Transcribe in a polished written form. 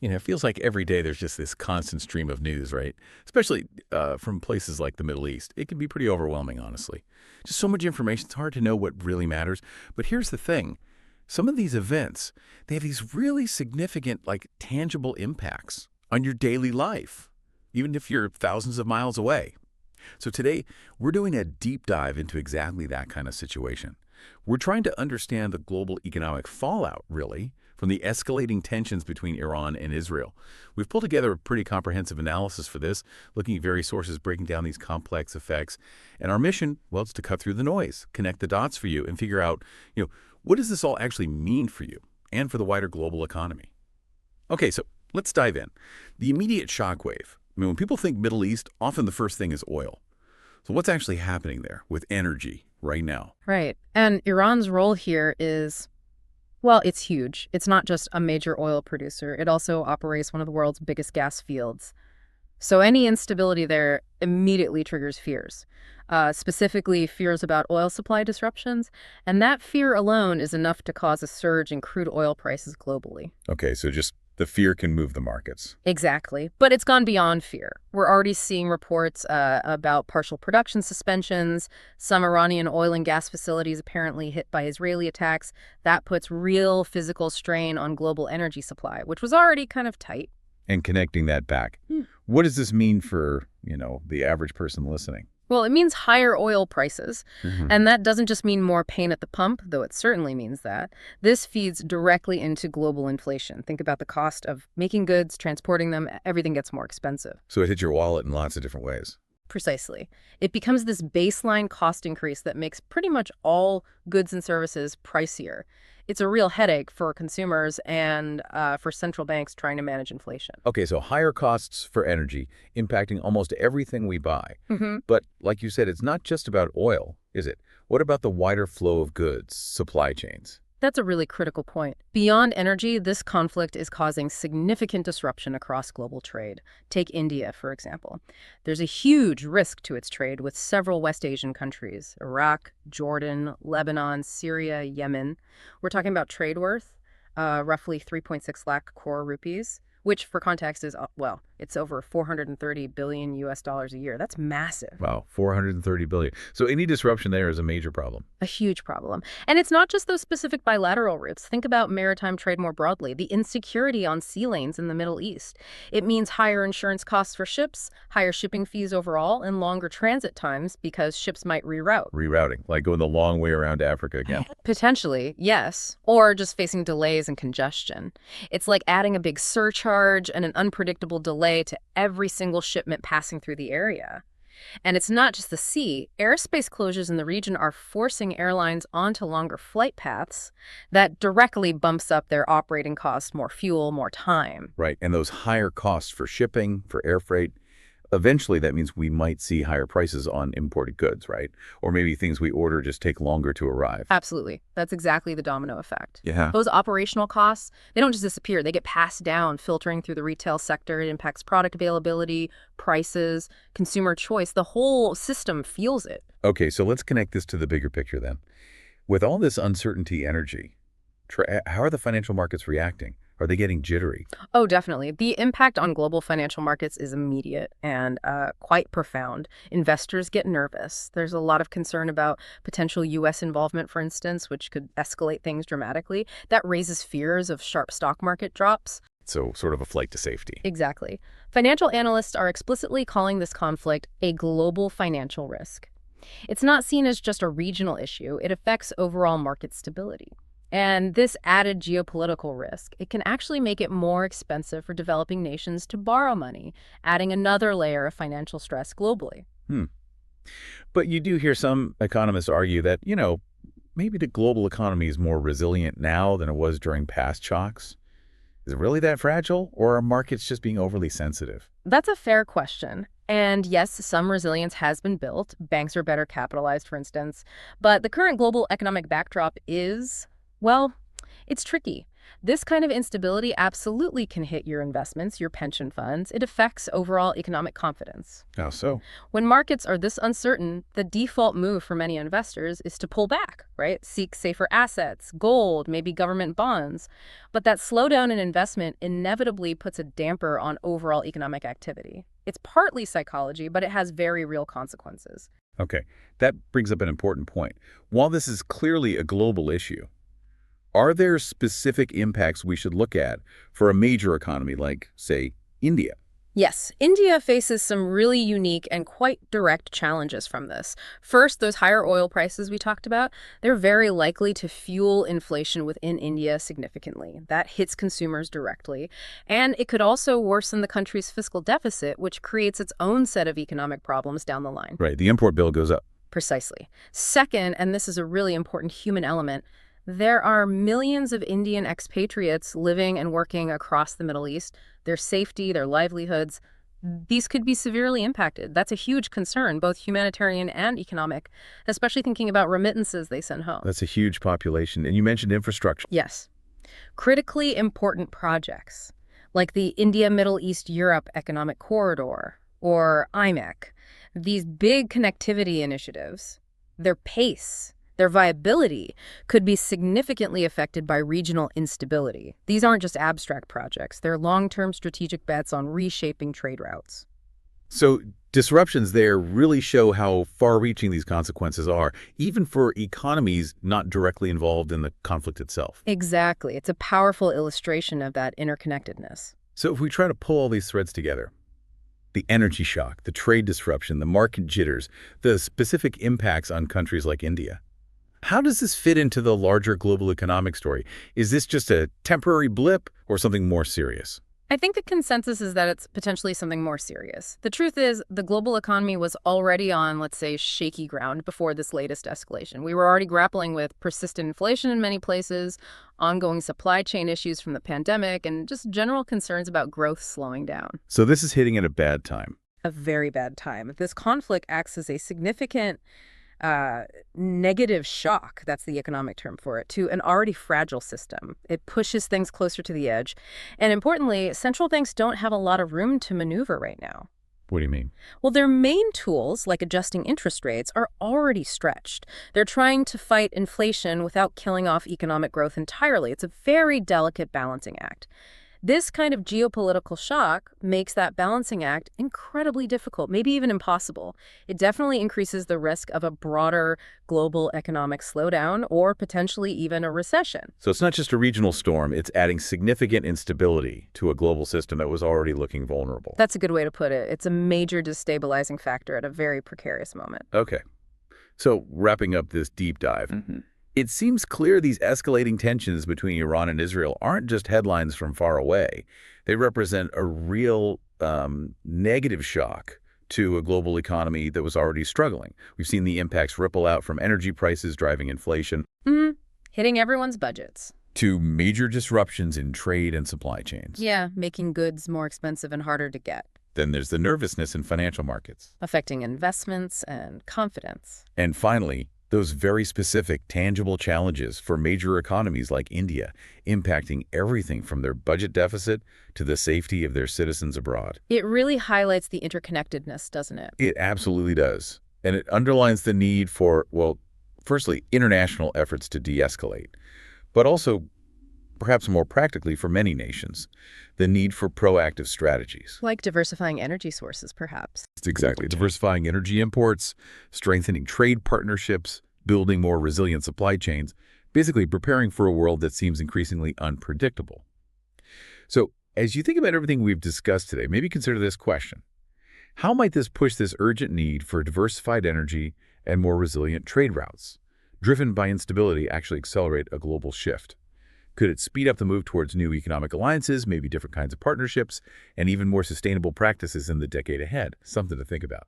It feels like every day there's just this constant stream of news, right? Especially from places like the Middle East. It can be pretty overwhelming, honestly. Just so much information, it's hard to know what really matters. But here's the thing. Some of these events, they have these really significant, tangible impacts on your daily life, even if you're thousands of miles away. So today, we're doing a deep dive into exactly that kind of situation. We're trying to understand the global economic fallout, really, from the escalating tensions between Iran and Israel. We've pulled together a pretty comprehensive analysis for this, looking at various sources, breaking down these complex effects. And our mission, well, it's to cut through the noise, connect the dots for you, and figure out, what does this all actually mean for you and for the wider global economy? Okay, so let's dive in. The immediate shockwave. When people think Middle East, often the first thing is oil. So what's actually happening there with energy right now? Right. And Iran's role here is, well, it's huge. It's not just a major oil producer. It also operates one of the world's biggest gas fields. So any instability there immediately triggers fears, specifically fears about oil supply disruptions. And that fear alone is enough to cause a surge in crude oil prices globally. Okay, so just the fear can move the markets. Exactly. But it's gone beyond fear. We're already seeing reports about partial production suspensions, some Iranian oil and gas facilities apparently hit by Israeli attacks. That puts real physical strain on global energy supply, which was already kind of tight. And connecting that back. What does this mean for, the average person listening? Well, it means higher oil prices, and that doesn't just mean more pain at the pump, though it certainly means that. This feeds directly into global inflation. Think about the cost of making goods, transporting them, everything gets more expensive. So it hits your wallet in lots of different ways. Precisely. It becomes this baseline cost increase that makes pretty much all goods and services pricier. It's a real headache for consumers and for central banks trying to manage inflation. Okay, so higher costs for energy impacting almost everything we buy. Mm-hmm. But like you said, it's not just about oil, is it? What about the wider flow of goods, supply chains? That's a really critical point. Beyond energy, this conflict is causing significant disruption across global trade. Take India, for example. There's a huge risk to its trade with several West Asian countries: Iraq, Jordan, Lebanon, Syria, Yemen. We're talking about trade worth, roughly 3.6 lakh crore rupees, which for context is, well, it's over 430 billion US dollars a year. That's massive. Wow, 430 billion. So any disruption there is a major problem. A huge problem. And it's not just those specific bilateral routes. Think about maritime trade more broadly, the insecurity on sea lanes in the Middle East. It means higher insurance costs for ships, higher shipping fees overall, and longer transit times because ships might reroute. Rerouting, like going the long way around Africa again. Potentially, yes. Or just facing delays and congestion. It's like adding a big surcharge and an unpredictable delay to every single shipment passing through the area. And it's not just the sea. Airspace closures in the region are forcing airlines onto longer flight paths that directly bumps up their operating costs, more fuel, more time. Right, and those higher costs for shipping, for air freight, eventually that means we might see higher prices on imported goods, right? Or maybe things we order just take longer to arrive. Absolutely. That's exactly the domino effect. Yeah. Those operational costs, they don't just disappear. They get passed down, filtering through the retail sector. It impacts product availability, prices, consumer choice. The whole system feels it. Okay, so let's connect this to the bigger picture then. With all this uncertainty energy, how are the financial markets reacting? Are they getting jittery? Oh, definitely. The impact on global financial markets is immediate and quite profound. Investors get nervous. There's a lot of concern about potential U.S. involvement, for instance, which could escalate things dramatically. That raises fears of sharp stock market drops. So sort of a flight to safety. Exactly. Financial analysts are explicitly calling this conflict a global financial risk. It's not seen as just a regional issue. It affects overall market stability. And this added geopolitical risk, it can actually make it more expensive for developing nations to borrow money, adding another layer of financial stress globally. But you do hear some economists argue that, maybe the global economy is more resilient now than it was during past shocks. Is it really that fragile, or are markets just being overly sensitive? That's a fair question. And yes, some resilience has been built. Banks are better capitalized, for instance. But the current global economic backdrop is, well, it's tricky. This kind of instability absolutely can hit your investments, your pension funds. It affects overall economic confidence. How so? When markets are this uncertain, the default move for many investors is to pull back, right? Seek safer assets, gold, maybe government bonds. But that slowdown in investment inevitably puts a damper on overall economic activity. It's partly psychology, but it has very real consequences. Okay, that brings up an important point. While this is clearly a global issue, are there specific impacts we should look at for a major economy like, say, India? Yes, India faces some really unique and quite direct challenges from this. First, those higher oil prices we talked about, they're very likely to fuel inflation within India significantly. That hits consumers directly. And it could also worsen the country's fiscal deficit, which creates its own set of economic problems down the line. Right, the import bill goes up. Precisely. Second, and this is a really important human element, there are millions of Indian expatriates living and working across the Middle East. Their safety, their livelihoods, these could be severely impacted. That's a huge concern, both humanitarian and economic, especially thinking about remittances they send home. That's a huge population. And you mentioned infrastructure. Yes. Critically important projects, like the India-Middle East-Europe Economic Corridor, or IMEC, these big connectivity initiatives, their pace, their viability could be significantly affected by regional instability. These aren't just abstract projects. They're long-term strategic bets on reshaping trade routes. So disruptions there really show how far-reaching these consequences are, even for economies not directly involved in the conflict itself. Exactly. It's a powerful illustration of that interconnectedness. So if we try to pull all these threads together, the energy shock, the trade disruption, the market jitters, the specific impacts on countries like India, how does this fit into the larger global economic story? Is this just a temporary blip or something more serious? I think the consensus is that it's potentially something more serious. The truth is, the global economy was already on, let's say, shaky ground before this latest escalation. We were already grappling with persistent inflation in many places, ongoing supply chain issues from the pandemic, and just general concerns about growth slowing down. So this is hitting at a bad time. A very bad time. This conflict acts as a significant negative shock, that's the economic term for it, to an already fragile system. It pushes things closer to the edge. And importantly, central banks don't have a lot of room to maneuver right now. What do you mean? Well, their main tools, like adjusting interest rates, are already stretched. They're trying to fight inflation without killing off economic growth entirely. It's a very delicate balancing act. This kind of geopolitical shock makes that balancing act incredibly difficult, maybe even impossible. It definitely increases the risk of a broader global economic slowdown or potentially even a recession. So it's not just a regional storm, it's adding significant instability to a global system that was already looking vulnerable. That's a good way to put it. It's a major destabilizing factor at a very precarious moment. Okay. So wrapping up this deep dive, it seems clear these escalating tensions between Iran and Israel aren't just headlines from far away. They represent a real negative shock to a global economy that was already struggling. We've seen the impacts ripple out from energy prices driving inflation Hitting everyone's budgets. to major disruptions in trade and supply chains. Yeah, making goods more expensive and harder to get. Then there's the nervousness in financial markets. Affecting investments and confidence. And finally, those very specific, tangible challenges for major economies like India, impacting everything from their budget deficit to the safety of their citizens abroad. It really highlights the interconnectedness, doesn't it? It absolutely does. And it underlines the need for, well, firstly, international efforts to de-escalate, but also, perhaps more practically for many nations, the need for proactive strategies. Like diversifying energy sources, perhaps. Exactly. Diversifying energy imports, strengthening trade partnerships, building more resilient supply chains, basically preparing for a world that seems increasingly unpredictable. So, as you think about everything we've discussed today, maybe consider this question. How might this push this urgent need for diversified energy and more resilient trade routes, driven by instability, actually accelerate a global shift? Could it speed up the move towards new economic alliances, maybe different kinds of partnerships, and even more sustainable practices in the decade ahead? Something to think about.